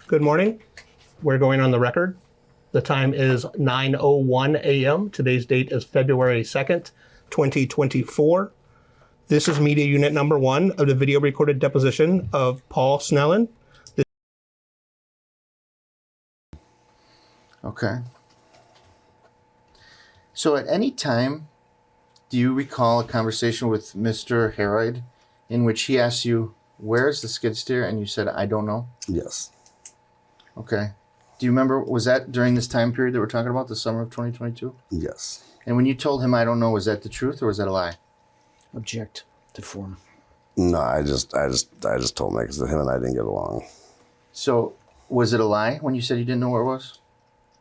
Good morning. We're going on the record. The time is 9:01 a.m. Today's date is February 2nd, 2024. This is media unit number 1 of the video recorded deposition of Paul Snellen. Okay. So at any time, do you recall a conversation with Mr. Herod in which he asked you, where's the skid steer? And you said, I don't know? Yes. Okay. Do you remember, was that during this time period that we're talking about, the summer of 2022? Yes. And when you told him, I don't know, was that the truth or was that a lie? Object to form. No, I just told him that because him and I didn't get along. So was it a lie when you said you didn't know where it was?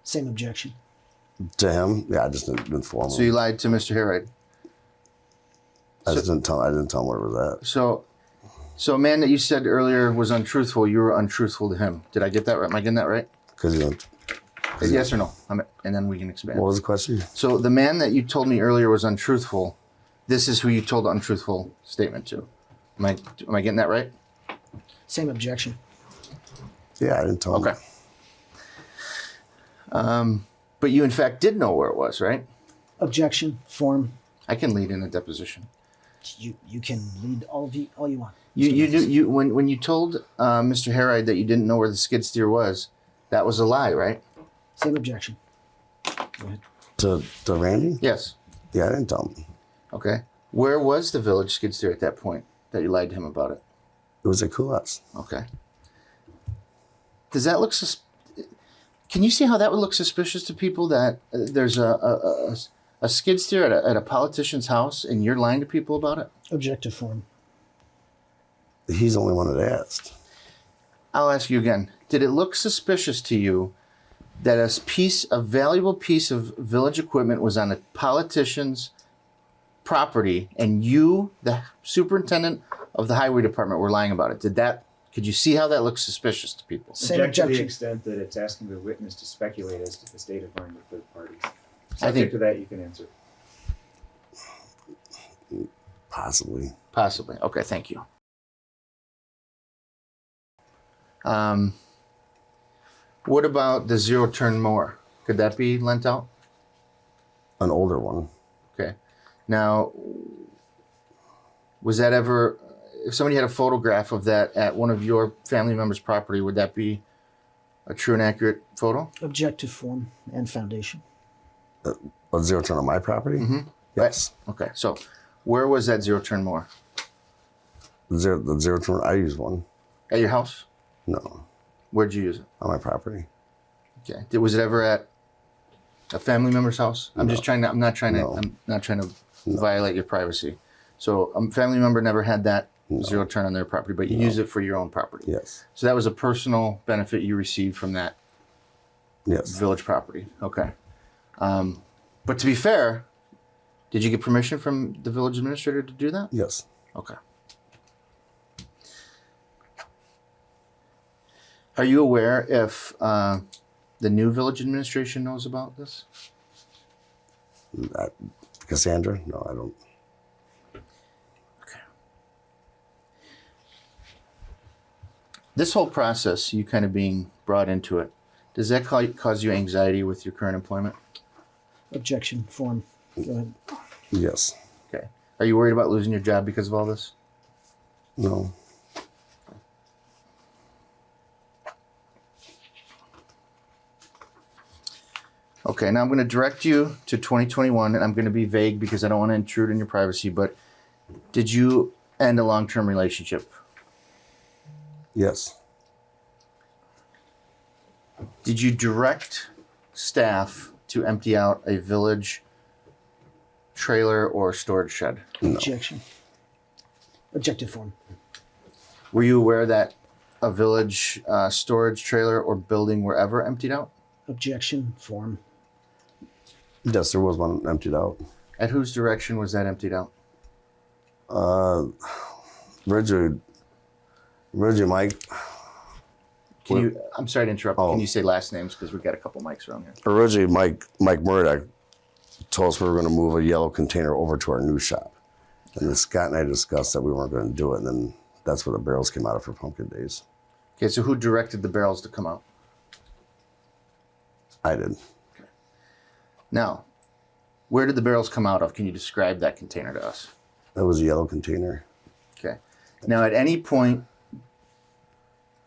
Same objection. To him, yeah, I just didn't inform him. So you lied to Mr. Herod? I didn't tell him where it was at. So a man that you said earlier was untruthful, you were untruthful to him. Did I get that right? Am I getting that right? Because Yes or no? And then we can expand. What was the question? So the man that you told me earlier was untruthful. This is who you told the untruthful statement to. Am I getting that right? Same objection. Yeah, I didn't tell him. Okay. But you in fact did know where it was, right? Objection, form. I can lead in a deposition. You can lead all you want. When you told Mr. Herod that you didn't know where the skid steer was, that was a lie, right? Same objection. Go ahead. To Randy? Yes. Yeah, I didn't tell him. Okay. Where was the village skid steer at that point that you lied to him about it? It was at Coolhouse. Okay. Does that look Can you see how that would look suspicious to people that there's a skid steer at a politician's house and you're lying to people about it? Objective form. He's the only one that asked. I'll ask you again. Did it look suspicious to you that a valuable piece of village equipment was on a politician's property and you, the superintendent of the highway department, were lying about it? Could you see how that looks suspicious to people? Same Object to the objection. extent that it's asking the witness to speculate as to the state of mind of third parties. I think- Subject to that, you can answer. Possibly. Possibly. Okay, thank you. What about the zero-turn mower? Could that be lent out? An older one. Okay. Now, was that ever, if somebody had a photograph of that at one of your family members' property, would that be a true and accurate photo? Objective form and foundation. A zero turn on my property? Mm-hmm. Yes. Okay, so where was that zero-turn mower? The zero turn, I use one. At your house? No, Where'd you use it? on my property. Okay. Was it ever at a family member's house? I'm not trying to violate your privacy. So a family member never had that zero turn on their property, but you use it for your own property. Yes. So that was a personal benefit you received from that Yes. village property. Okay. But to be fair, did you get permission from the village administrator to do that? Yes. Okay. Are you aware if the new village administration knows about this? Cassandra? No, I don't. Okay. This whole process, you kind of being brought into it, does that cause you anxiety with your current employment? Objection, form. Go ahead. Yes. Okay. Are you worried about losing your job because of all this? No. Okay, now I'm going to direct you to 2021, and I'm going to be vague because I don't want to intrude on your privacy, but did you end a long-term relationship? Yes. Did you direct staff to empty out a village trailer or storage shed? No. Objection. Objective form. Were you aware that a village storage trailer or building were ever emptied out? Objection, form. Yes, there was one emptied out. At whose direction was that emptied out? Originally Mike. I'm sorry to interrupt. Oh. Can you say last names? Because we've got a couple mics around here. Originally Mike Murdoch told us we were going to move a yellow container over to our new shop. And then Scott and I discussed that we weren't going to do it. And then that's where the barrels came out of for pumpkin days. Okay, so who directed the barrels to come out? I did. Now, where did the barrels come out of? Can you describe that container to us? It was a yellow container. Okay. Now, at any point,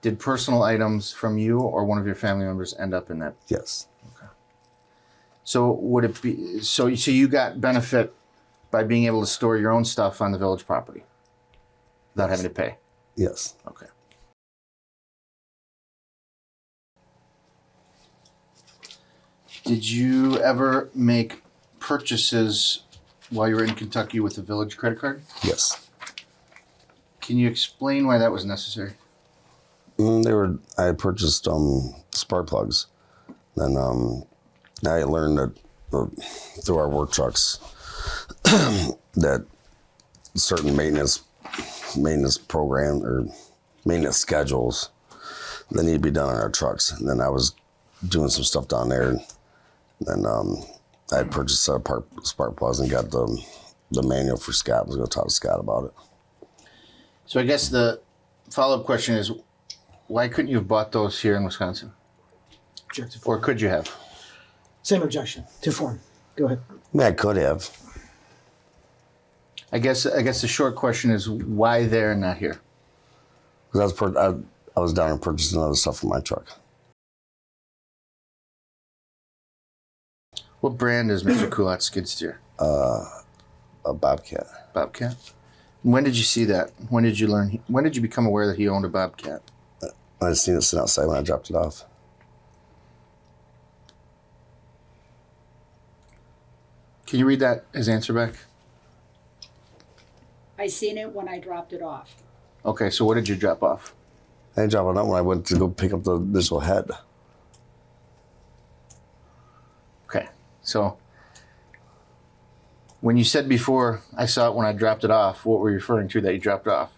did personal items from you or one of your family members end up in that? Yes. So would it be so you got benefit by being able to store your own stuff on the village property without having to pay? Yes. Okay. Did you ever make purchases while you were in Kentucky with a village credit card? Yes. Can you explain why that was necessary? I had purchased spark plugs. Then I learned that through our work trucks that certain maintenance program or maintenance schedules that need to be done on our trucks. And then I was doing some stuff down there. And I had purchased a set of spark plugs and got the manual for Scott. I was going to talk to Scott about it. So I guess the follow-up question is, why couldn't you have bought those here in Wisconsin? Objective Or form. could you have? Same objection to form. Go ahead. I mean, I could have. I guess the short question is, why there and not here? Because I was down and purchasing other stuff for my truck. What brand is Mr. Kulat's skid steer? A Bobcat. Bobcat? When did you see that? When did you learn? When did you become aware that he owned a Bobcat? I seen it sit outside when I dropped it off. Can you read that, his answer back? I seen it when I dropped it off. Okay, so what did you drop off? I didn't drop it off when I went to go pick up the initial head. Okay, so when you said before, I saw it when I dropped it off, what were you referring to that you dropped off?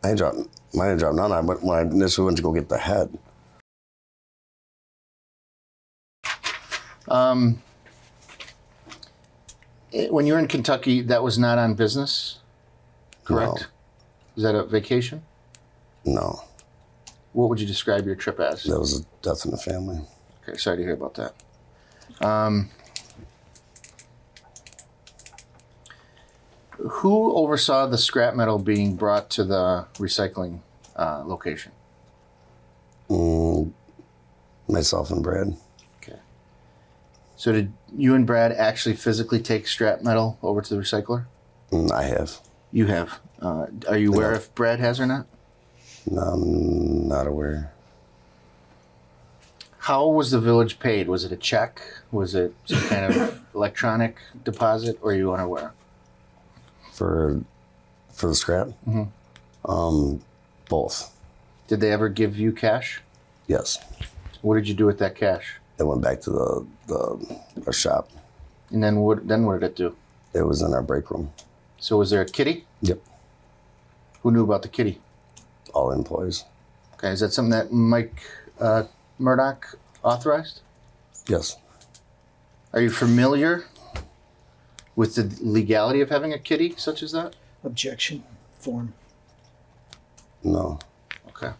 I didn't drop none. I went when I initially went to go get the head. When you were in Kentucky, that was not on business, correct? No. Was that a vacation? No, What would you describe your trip as? that was a death in the family. Okay, sorry to hear about that. Who oversaw the scrap metal being brought to the recycling location? Myself and Brad. Okay. So did you and Brad actually physically take scrap metal over to the recycler? I have. You have. Are you aware if Brad has or not? No, I'm not aware. How was the village paid? Was it a check? Was it some kind of electronic deposit, or are you unaware? For the scrap? Both. Did they ever give you cash? Yes. What did you do with that cash? It went back to our shop. And then what did it do? It was in our break room. So was there a kitty? Yep. Who knew about the kitty? All employees. Okay, is that something that Mike Murdoch authorized? Yes. Are you familiar with the legality of having a kitty such as that? Objection form. No. Okay.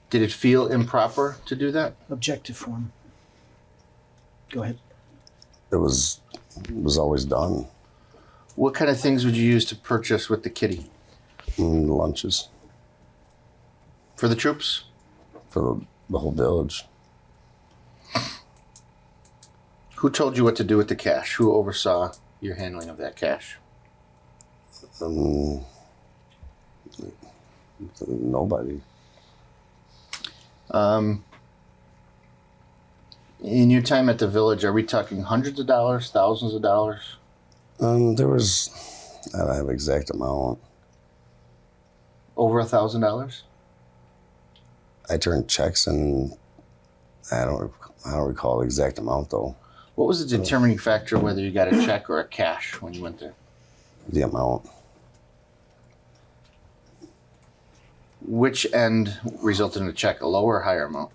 Did it feel improper to do that? Objective form. Go ahead. It was always done. What kind of things would you use to purchase with the kitty? Lunches For the troops? for the whole village. Who told you what to do with the cash? Who oversaw your handling of that cash? Nobody. In your time at the village, are we talking hundreds of dollars, thousands of dollars? There was, I don't have an exact amount. Over $1,000? I turned checks and I don't recall the exact amount though. What was the determining factor whether you got a check or a cash when you went there? The amount. Which end resulted in a check, a lower or higher amount?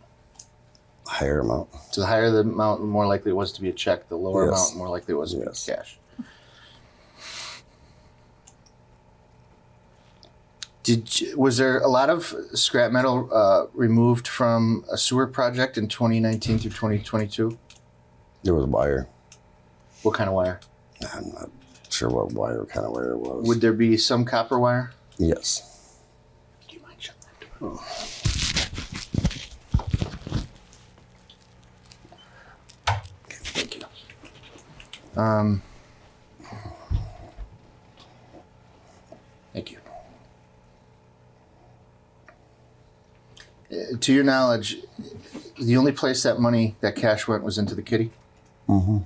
Higher amount. So the higher the amount, the more likely it was to be a check. The lower Yes. amount, the more likely it was to Yes. be cash. Was there a lot of scrap metal removed from a sewer project in 2019 through 2022? There was wire. What kind of wire? I'm not sure what kind of wire it was. Would there be some copper wire? Yes. Do you mind shutting that door? Thank you. Thank you. To your knowledge, the only place that cash went was into the kitty? Mm-hmm.